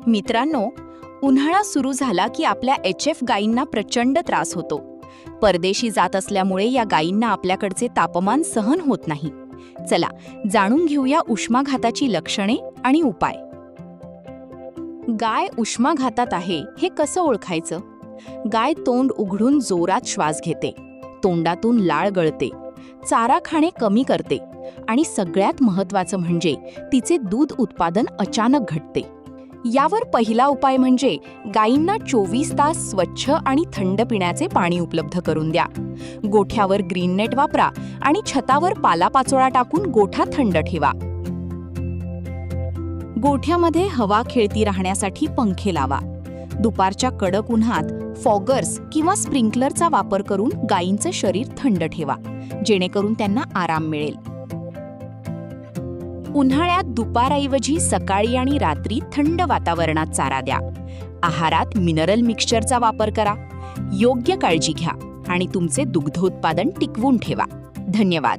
मित्रांनो, उन्हाळा सुरू झाला की आपल्या HF गायींना प्रचंड त्रास होतो. परदेशी जात असल्यामुळे या गायींना आपल्याकडचे तापमान सहन होत नाही. चला जाणून घेऊया उष्माघाताची लक्षणे आणि उपाय. गाय उष्माघातात आहे हे कसं ओळखायचं? गाय तोंड उघडून जोरात श्वास घेते, तोंडातून लाळ गळते, चारा खाणे कमी करते आणि सगळ्यात महत्त्वाचं म्हणजे तिचे दूध उत्पादन अचानक घटते. यावर पहिला उपाय म्हणजे गायींना 24 तास स्वच्छ आणि थंड पिण्याचे पाणी उपलब्ध करून द्या. गोठ्यावर ग्रीन नेट वापरा आणि छतावर पालापाचोळा टाकून गोठा थंड ठेवा. गोठ्यामध्ये हवा खेळती राहण्यासाठी पंखे लावा. दुपारच्या कडक उन्हात फॉगर्स किंवा स्प्रिंकलरचा वापर करून गायींचे शरीर थंड ठेवा, जेणेकरून त्यांना आराम मिळेल. उन्हाळ्यात दुपारऐवजी सकाळी आणि रात्री थंड वातावरणात चारा द्या. आहारात मिनरल मिक्सचरचा वापर करा. योग्य काळजी घ्या आणि तुमचे दुग्धोत्पादन टिकवून ठेवा. धन्यवाद.